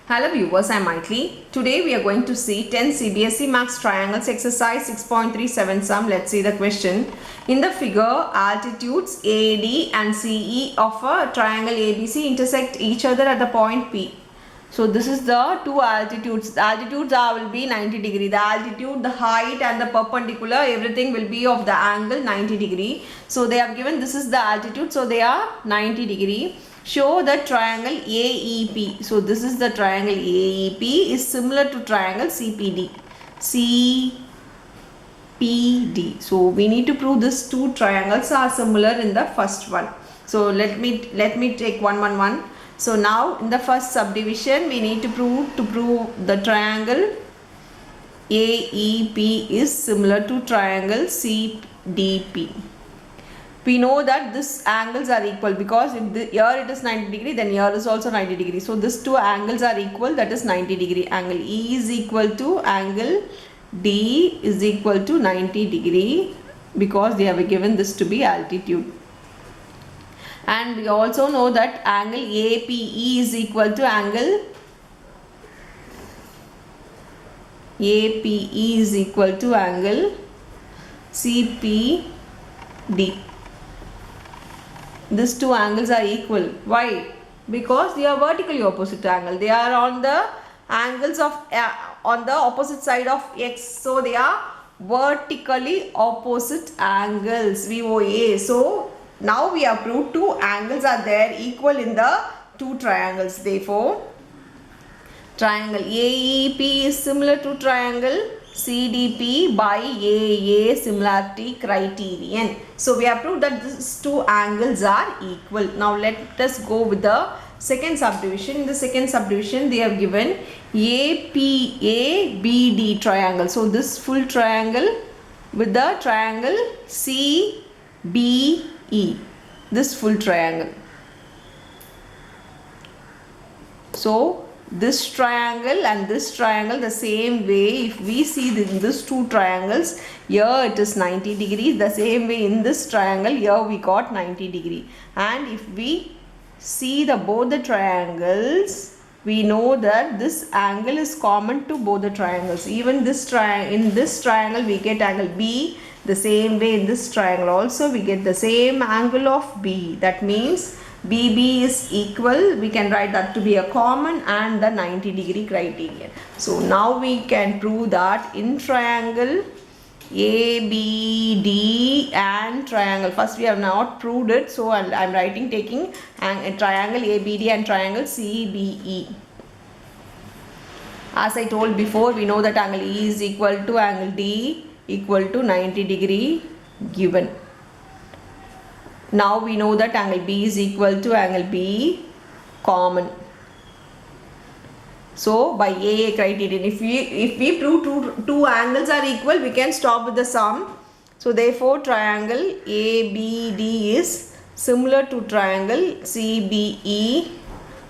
Hello viewers, I am Maitli. Today we are going to see 10 CBSE Max Triangles exercise 6.37 sum. Let's see the question. In the figure, altitudes AD and CE of a triangle ABC intersect each other at the point P. So this is the two altitudes. The altitudes will be 90 degree. The altitude, the height and the perpendicular, everything will be of the angle 90 degree. So they have given this is the altitude. So they are 90 degree. Show the triangle AEP. So this is the triangle AEP is similar to triangle CPD. CPD. So we need to prove these two triangles are similar in the first one. So let me take one. So now in the first subdivision we need to prove the triangle AEP is similar to triangle CDP. We know that these angles are equal because if here it is 90 degree, then here is also 90 degree. So these two angles are equal, that is 90 degree. Angle E is equal to angle D is equal to 90 degree because they have given this to be altitude. And we also know that angle APE is equal to angle APE is equal to angle CPD. These two angles are equal. Why? Because they are vertically opposite angle. They are on the angles of on the opposite side of X. So they are vertically opposite angles VOA. So now we have proved two angles are there equal in the two triangles. Therefore, triangle AEP is similar to triangle CDP by AA similarity criterion. So we have proved that these two angles are equal. Now let us go with the second subdivision. In the second subdivision they have given APABD triangle. So this full triangle with the triangle CBE. This full triangle. So this triangle and this triangle the same way. If we see these two triangles, here it is 90 degrees, the same way in this triangle here we got 90 degree. And if we see both the triangles, we know that this angle is common to both the triangles. Even this in this triangle we get angle B, the same way in this triangle also we get the same angle of B. That means BB is equal, we can write that to be a common and the 90 degree criterion. So now we can prove that in triangle ABD and triangle, first we have not proved it, so I am writing taking triangle ABD and triangle CBE. As I told before, we know that angle E is equal to angle D equal to 90 degree given. Now we know that angle B is equal to angle B common. So by AA criterion, if we prove two angles are equal, we can stop with the sum. So therefore triangle ABD is similar to triangle CBE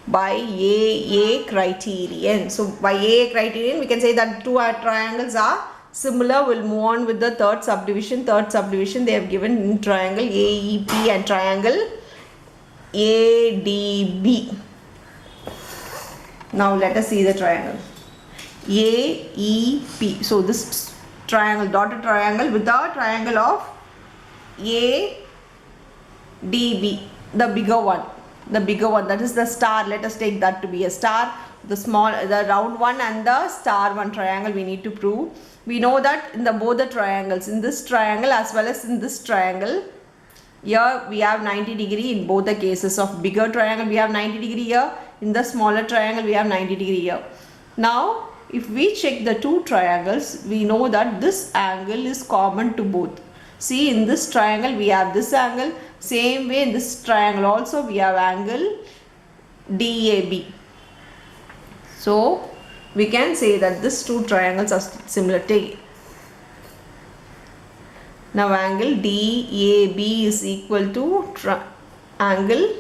by AA criterion. So by AA criterion we can say that two triangles are similar. We'll move on with the third subdivision. Third subdivision they have given in triangle AEP and triangle ADB. Now let us see the triangle AEP. So this triangle, dotted triangle with the triangle of ADB, the bigger one, that is the star. Let us take that to be a star. The round one and the star one triangle we need to prove. We know that in both the triangles, in this triangle as well as in this triangle, here we have 90 degree in both the cases. Of bigger triangle we have 90 degree here, in the smaller triangle we have 90 degree here. Now if we check the two triangles, we know that this angle is common to both. See, in this triangle we have this angle, same way in this triangle also we have angle DAB. So we can say that these two triangles are similar. Now angle DAB is equal to angle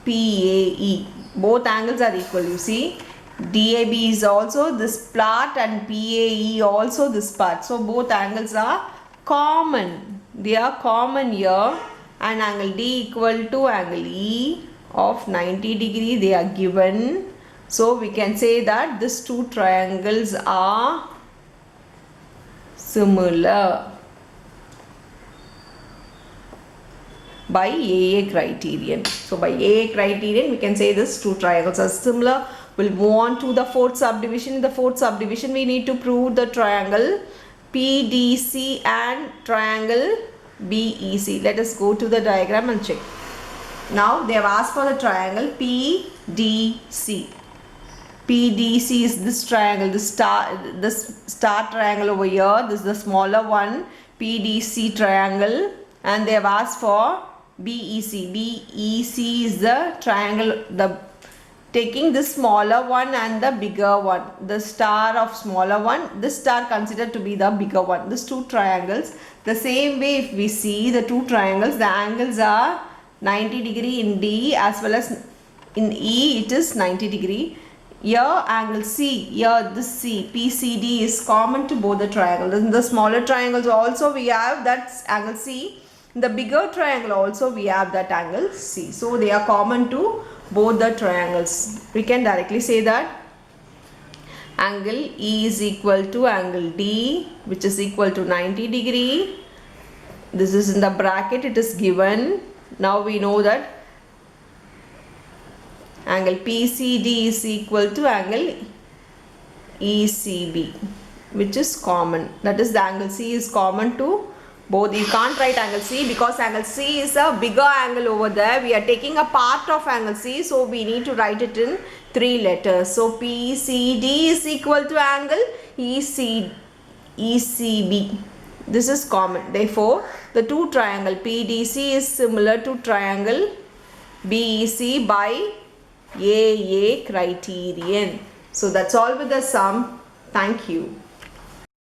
PAE. Both angles are equal. You see, DAB is also this part and PAE also this part. So both angles are common. They are common here. and angle D equal to angle E of 90 degree, they are given. So we can say that these two triangles are similar by AA criterion. So by AA criterion we can say this two triangles are similar. We'll move on to the fourth subdivision. In the fourth subdivision we need to prove the triangle PDC and triangle BEC. Let us go to the diagram and check. Now they have asked for the triangle PDC. PDC is this triangle, this star triangle over here. This is the smaller one, PDC triangle, and they have asked for BEC. BEC is the triangle, taking the smaller one and the bigger one, the star of smaller one, this star considered to be the bigger one. These two triangles, the same way if we see the two triangles, the angles are 90 degree in D as well as in E it is 90 degree. Here angle C, here this C, PCD is common to both the triangles. In the smaller triangles also we have that angle C. In the bigger triangle also we have that angle C. So they are common to both the triangles. We can directly say that angle E is equal to angle D, which is equal to 90 degree. This is in the bracket, it is given. Now we know that angle PCD is equal to angle ECB, which is common. That is, the angle C is common to both. You can't write angle C because angle C is a bigger angle over there. We are taking a part of angle C, so we need to write it in 3 letters. So PCD is equal to angle ECB. This is common. Therefore, the two triangle PDC is similar to triangle BEC by AA criterion. So that's all with the sum. Thank you.